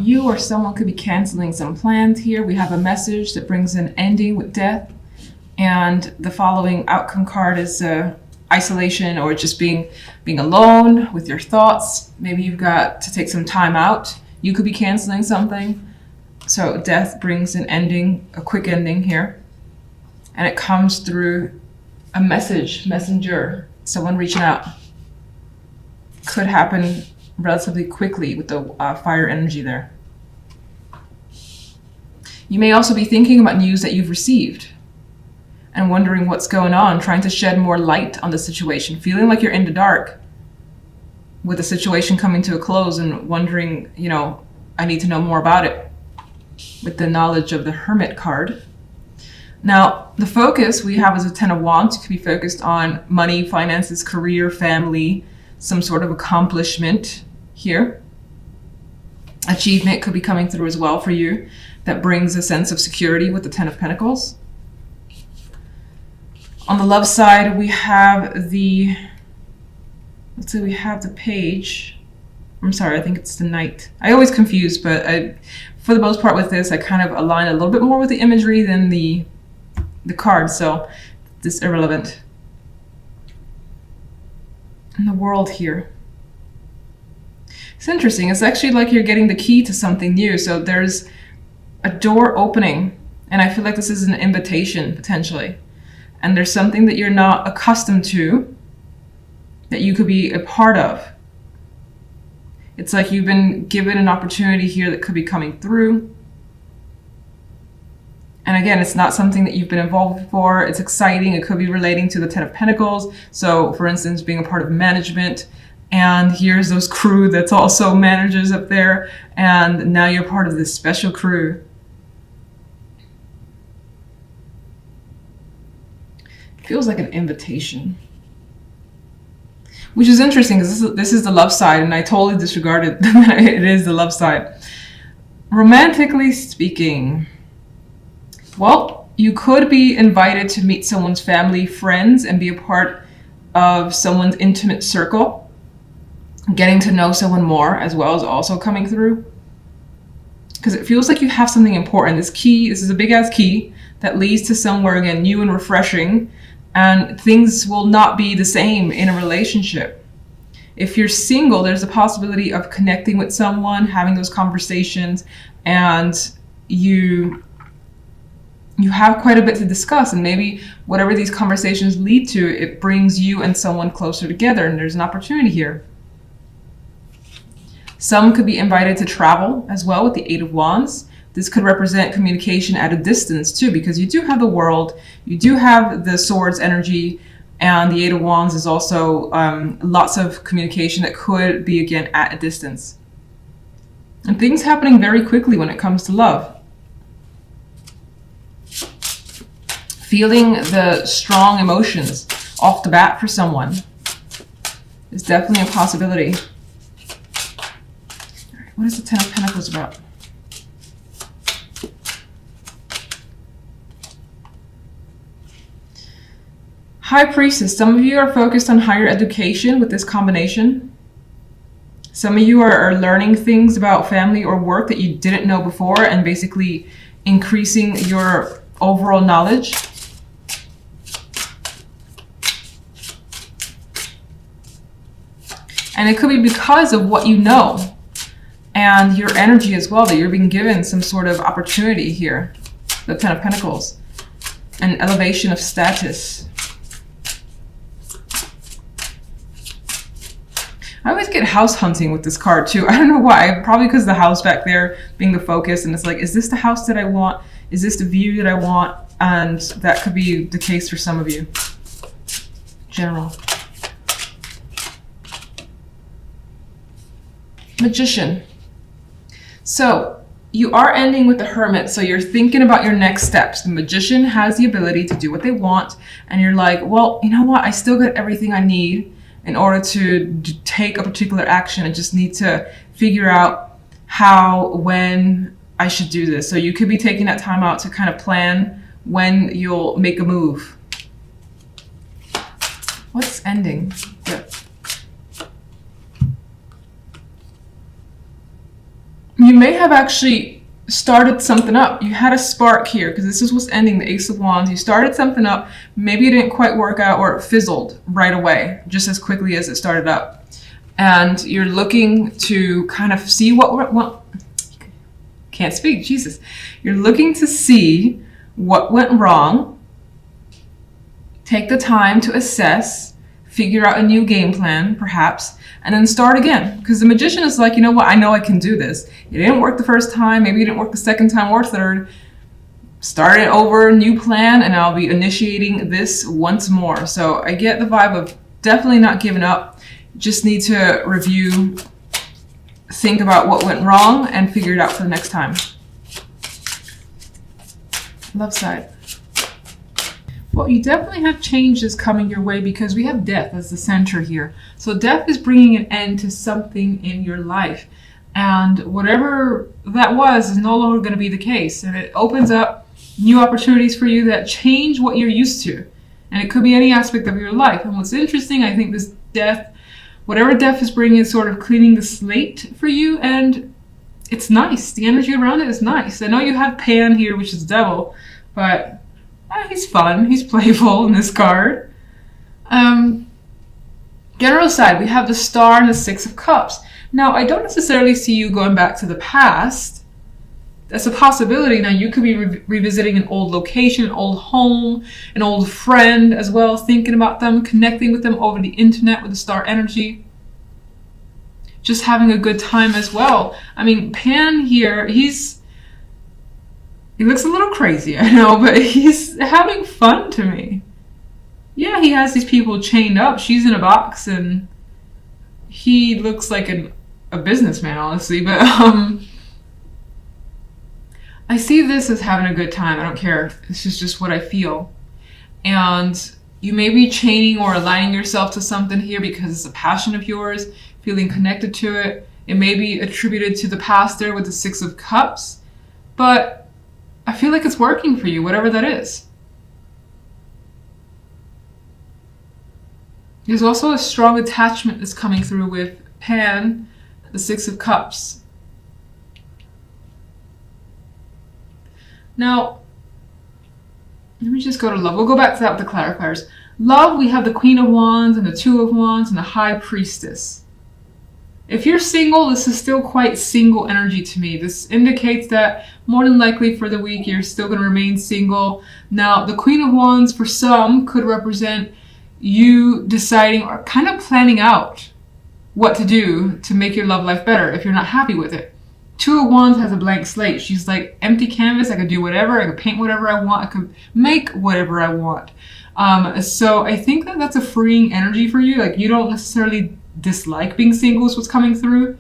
you or someone could be canceling some plans here. We have a message that brings an ending with death. And the following outcome card is isolation, or just being alone with your thoughts. Maybe you've got to take some time out. You could be canceling something. So death brings an ending, a quick ending here. And it comes through a messenger, someone reaching out. Could happen relatively quickly with the fire energy there. You may also be thinking about news that you've received and wondering what's going on, trying to shed more light on the situation, feeling like you're in the dark with the situation coming to a close and wondering, you know, I need to know more about it, with the knowledge of the Hermit card. Now, the focus we have is a 10 of Wands. You could be focused on money, finances, career, family, some sort of accomplishment here. Achievement could be coming through as well for you. That brings a sense of security with the 10 of Pentacles. On the love side, we have the, let's say we have the Page. I'm sorry, I think it's the Knight. I always confuse, but for the most part with this, I kind of align a little bit more with the imagery than the card, so this is irrelevant. And the World here. It's interesting. It's actually like you're getting the key to something new. So there's a door opening, and I feel like this is an invitation potentially. And there's something that you're not accustomed to that you could be a part of. It's like you've been given an opportunity here that could be coming through. And again, it's not something that you've been involved before. It's exciting. It could be relating to the 10 of Pentacles. So for instance, being a part of management, and here's those crew that's also managers up there. And now you're part of this special crew. Feels like an invitation, which is interesting because this is the love side, and I totally disregarded that it is the love side. Romantically speaking, well, you could be invited to meet someone's family, friends, and be a part of someone's intimate circle. Getting to know someone more as well is also coming through, because it feels like you have something important. This key, this is a big ass key that leads to somewhere again new and refreshing. And things will not be the same in a relationship. If you're single, there's a possibility of connecting with someone, having those conversations, and you have quite a bit to discuss. And maybe whatever these conversations lead to, it brings you and someone closer together, and there's an opportunity here. Some could be invited to travel as well with the 8 of Wands. This could represent communication at a distance too, because you do have the World, you do have the Swords energy, and the 8 of Wands is also lots of communication that could be, again, at a distance. And things happening very quickly when it comes to love. Feeling the strong emotions off the bat for someone is definitely a possibility. All right, what is the 10 of Pentacles about? High Priestess, some of you are focused on higher education with this combination. Some of you are learning things about family or work that you didn't know before, and basically increasing your overall knowledge. And it could be because of what you know and your energy as well, that you're being given some sort of opportunity here. The 10 of Pentacles. An elevation of status. I always get house hunting with this card too. I don't know why. Probably because the house back there being the focus, and it's like, is this the house that I want? Is this the view that I want? And that could be the case for some of you. General. Magician. So you are ending with the Hermit, so you're thinking about your next steps. The Magician has the ability to do what they want, and you're like, well, you know what? I still got everything I need in order to take a particular action. I just need to figure out how, when I should do this. So you could be taking that time out to kind of plan when you'll make a move. What's ending? Yeah. You may have actually started something up. You had a spark here, because this is what's ending, the Ace of Wands. You started something up. Maybe it didn't quite work out, or it fizzled right away, just as quickly as it started up. And you're looking to kind of see can't speak, Jesus. You're looking to see what went wrong, take the time to assess, figure out a new game plan, perhaps, and then start again. Because the Magician is like, you know what, I know I can do this. It didn't work the first time, maybe it didn't work the second time or third. Start it over, new plan, and I'll be initiating this once more. So I get the vibe of definitely not giving up. Just need to review, think about what went wrong, and figure it out for the next time. Love side. Well, you definitely have changes coming your way, because we have death as the center here. So death is bringing an end to something in your life. And whatever that was is no longer going to be the case. And it opens up new opportunities for you that change what you're used to. And it could be any aspect of your life. And what's interesting, I think this death, whatever death is bringing, is sort of cleaning the slate for you. And it's nice. The energy around it is nice. I know you have Pan here, which is devil, but he's fun, he's playful in this card. General side, we have the Star and the Six of Cups. Now, I don't necessarily see you going back to the past. That's a possibility. Now, you could be revisiting an old location, an old home, an old friend as well, thinking about them, connecting with them over the internet with the Star energy. Just having a good time as well. I mean, Pan here, he looks a little crazy, I know, but he's having fun to me. Yeah, he has these people chained up. She's in a box, and he looks like a businessman, honestly. But I see this as having a good time. I don't care. This is just what I feel. And you may be chaining or aligning yourself to something here because it's a passion of yours, feeling connected to it. It may be attributed to the past there with the Six of Cups, but I feel like it's working for you, whatever that is. There's also a strong attachment that's coming through with Pan, the Six of Cups. Now, let me just go to love. We'll go back to that with the clarifiers. Love, we have the Queen of Wands and the Two of Wands and the High Priestess. If you're single, this is still quite single energy to me. This indicates that more than likely for the week, you're still going to remain single. Now, the Queen of Wands for some could represent you deciding or kind of planning out what to do to make your love life better if you're not happy with it. Two of Wands has a blank slate. She's like, empty canvas. I could do whatever. I could paint whatever I want. I could make whatever I want. So I think that that's a freeing energy for you. Like, you don't necessarily dislike being single is what's coming through.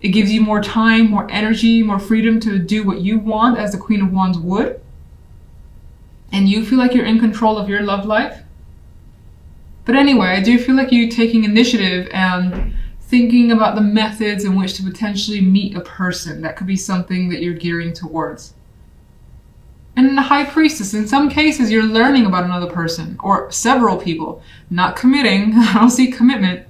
It gives you more time, more energy, more freedom to do what you want as the Queen of Wands would. And you feel like you're in control of your love life. But anyway, I do feel like you taking initiative and thinking about the methods in which to potentially meet a person. That could be something that you're gearing towards. And in the High Priestess, in some cases, you're learning about another person or several people, not committing. I don't see commitment.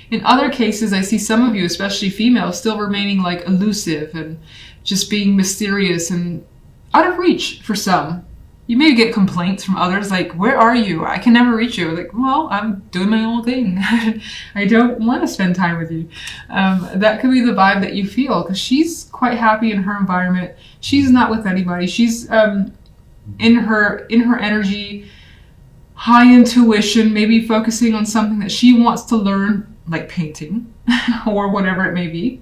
In other cases, I see some of you, especially females, still remaining like elusive and just being mysterious and out of reach for some. You may get complaints from others like, where are you? I can never reach you. Like, well, I'm doing my own thing. I don't want to spend time with you. That could be the vibe that you feel, because she's quite happy in her environment. She's not with anybody. She's in her energy, high intuition, maybe focusing on something that she wants to learn, like painting or whatever it may be,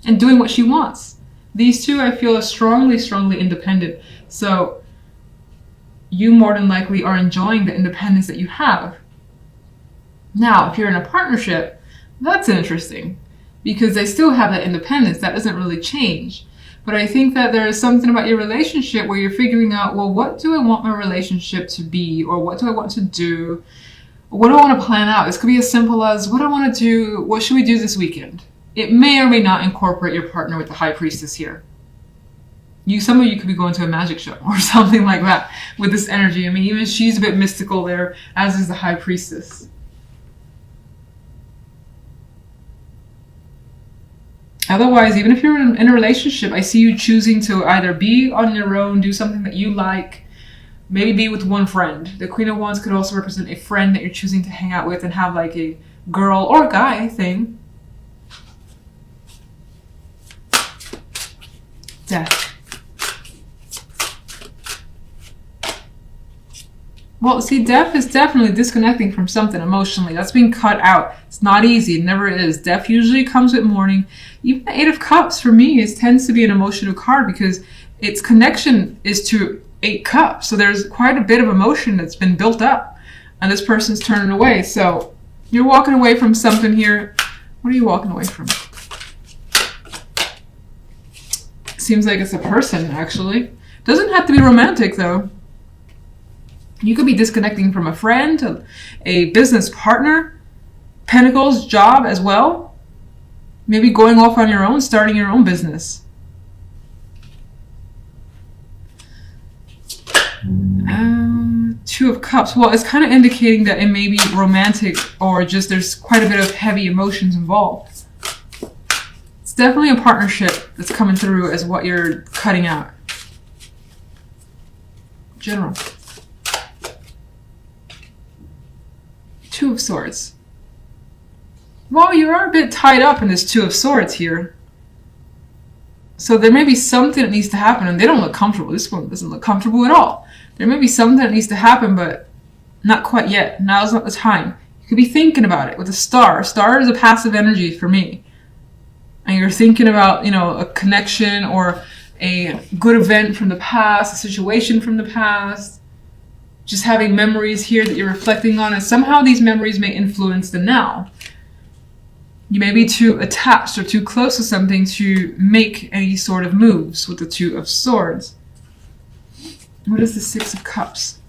and doing what she wants. These two, I feel, are strongly, strongly independent. So you more than likely are enjoying the independence that you have. Now, if you're in a partnership, that's interesting because they still have that independence. That doesn't really change. But I think that there is something about your relationship where you're figuring out, well, what do I want my relationship to be? Or what do I want to do? What do I want to plan out? This could be as simple as, what do I want to do? What should we do this weekend? It may or may not incorporate your partner with the High Priestess here. Some of you could be going to a magic show or something like that with this energy. I mean, even she's a bit mystical there, as is the High Priestess. Otherwise, even if you're in a relationship, I see you choosing to either be on your own, do something that you like, maybe be with one friend. The Queen of Wands could also represent a friend that you're choosing to hang out with and have like a girl or guy thing. Death. Well, see, death is definitely disconnecting from something emotionally. That's being cut out. It's not easy. It never is. Death usually comes with mourning. Even the Eight of Cups, for me, tends to be an emotional card because its connection is to 8 cups. So there's quite a bit of emotion that's been built up. And this person's turning away. So you're walking away from something here. What are you walking away from? Seems like it's a person, actually. Doesn't have to be romantic, though. You could be disconnecting from a friend, a business partner, Pentacles, job as well. Maybe going off on your own, starting your own business. Two of Cups. Well, it's kind of indicating that it may be romantic or just there's quite a bit of heavy emotions involved. It's definitely a partnership that's coming through as what you're cutting out. General. Two of Swords. Well, you are a bit tied up in this Two of Swords here. So there may be something that needs to happen, and they don't look comfortable. This one doesn't look comfortable at all. There may be something that needs to happen, but not quite yet. Now's not the time. You could be thinking about it with a star. A star is a passive energy for me. And you're thinking about, you know, a connection or a good event from the past, a situation from the past. Just having memories here that you're reflecting on, and somehow these memories may influence the now. You may be too attached or too close to something to make any sort of moves with the Two of Swords. What is the Six of Cups?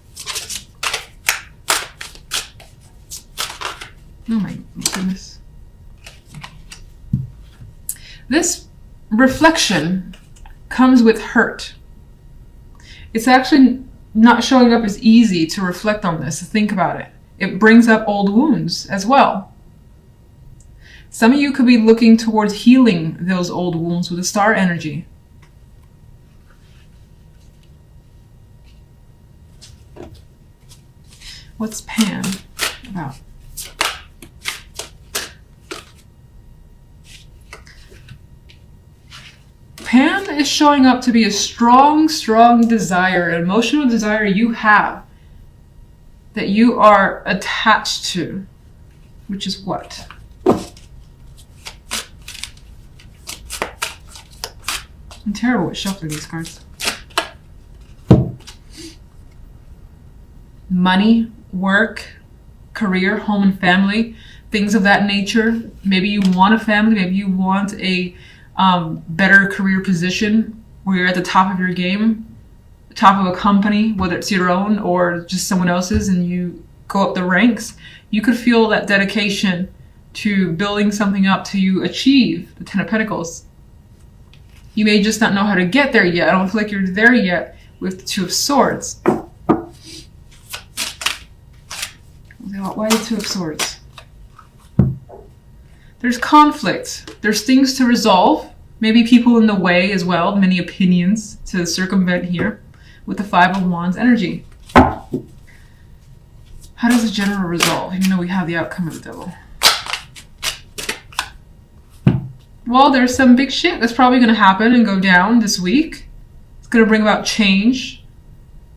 Oh my goodness. This reflection comes with hurt. It's actually not showing up as easy to reflect on this, to think about it. It brings up old wounds as well. Some of you could be looking towards healing those old wounds with the star energy. What's Pan about? Pan is showing up to be a strong, strong desire, an emotional desire you have that you are attached to, which is what? I'm terrible at shuffling these cards. Money, work, career, home and family, things of that nature. Maybe you want a family, maybe you want a better career position where you're at the top of your game, the top of a company, whether it's your own or just someone else's, and you go up the ranks. You could feel that dedication to building something up to you achieve the Ten of Pentacles. You may just not know how to get there yet. I don't feel like you're there yet with the Two of Swords. Why the Two of Swords? There's conflict. There's things to resolve. Maybe people in the way as well. Many opinions to circumvent here with the Five of Wands energy. How does the general resolve, even though we have the outcome of the Devil? Well, there's some big shit that's probably going to happen and go down this week. It's going to bring about change.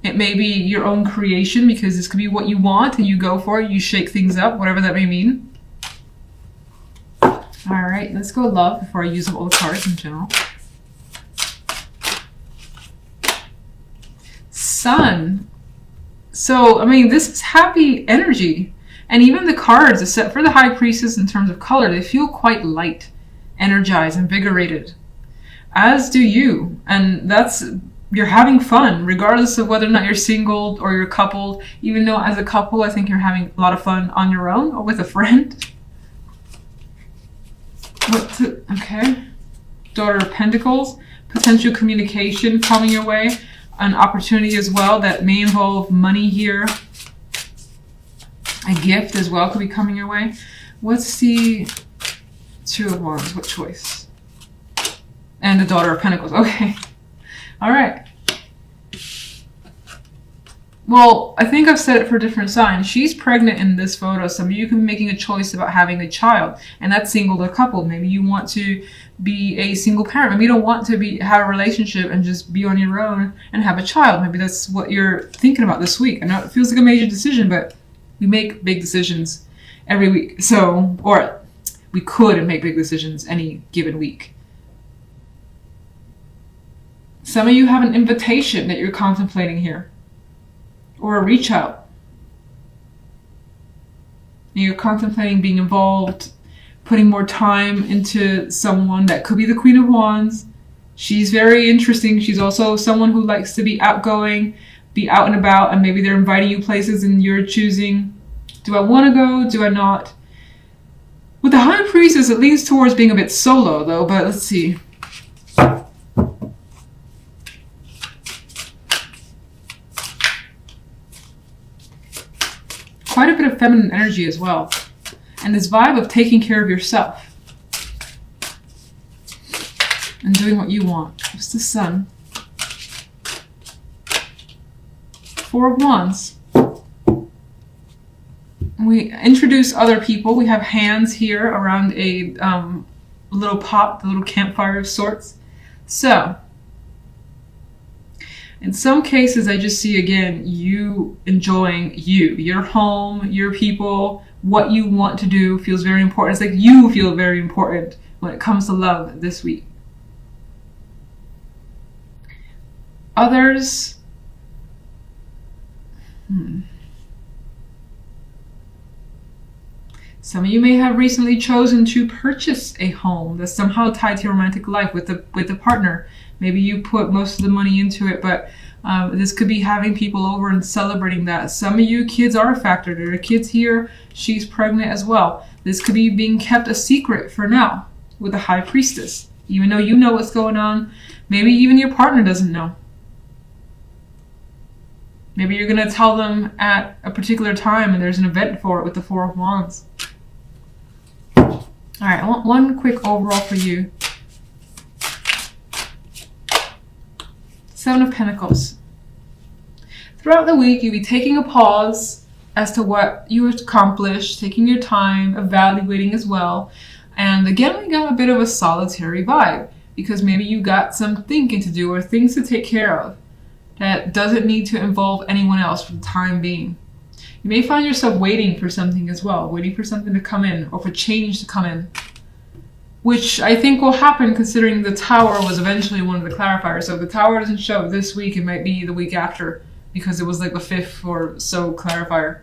It may be your own creation because this could be what you want and you go for it. You shake things up, whatever that may mean. All right, let's go love before I use up all the cards in general. Sun. So, I mean, this is happy energy. And even the cards, except for the High Priestess in terms of color, they feel quite light, energized, invigorated. As do you. And that's, you're having fun, regardless of whether or not you're single or you're coupled. Even though as a couple, I think you're having a lot of fun on your own or with a friend. Okay. Daughter of Pentacles. Potential communication coming your way. An opportunity as well that may involve money here. A gift as well could be coming your way. What's the Two of Wands? What choice? And the Daughter of Pentacles. Okay. All right. Well, I think I've said it for different signs. She's pregnant in this photo. Some of you can be making a choice about having a child, and that's single or coupled. Maybe you want to be a single parent. Maybe you don't want to have a relationship and just be on your own and have a child. Maybe that's what you're thinking about this week. I know it feels like a major decision, but we make big decisions every week. So, or we could make big decisions any given week. Some of you have an invitation that you're contemplating here, or a reach out. And you're contemplating being involved, putting more time into someone. That could be the Queen of Wands. She's very interesting. She's also someone who likes to be outgoing, be out and about, and maybe they're inviting you places and you're choosing, do I want to go? Do I not? With the High Priestess, it leans towards being a bit solo though, but let's see. Quite a bit of feminine energy as well. And this vibe of taking care of yourself. And doing what you want. What's the Sun? Four of Wands. We introduce other people. We have hands here around a little pot, a little campfire of sorts. So, in some cases, I just see, again, you enjoying your home, your people, what you want to do feels very important. It's like you feel very important when it comes to love this week. Others, some of you may have recently chosen to purchase a home that's somehow tied to your romantic life with the partner. Maybe you put most of the money into it, but this could be having people over and celebrating that. Some of you kids are a factor. There are kids here. She's pregnant as well. This could be being kept a secret for now with the High Priestess. Even though you know what's going on, maybe even your partner doesn't know. Maybe you're going to tell them at a particular time and there's an event for it with the Four of Wands. All right, I want one quick overall for you. Seven of Pentacles. Throughout the week, you'll be taking a pause as to what you accomplished, taking your time, evaluating as well. And again, we got a bit of a solitary vibe because maybe you got some thinking to do or things to take care of that doesn't need to involve anyone else for the time being. You may find yourself waiting for something as well, waiting for something to come in or for change to come in, which I think will happen considering the Tower was eventually one of the clarifiers. So if the Tower doesn't show up this week, it might be the week after because it was like the fifth or so clarifier.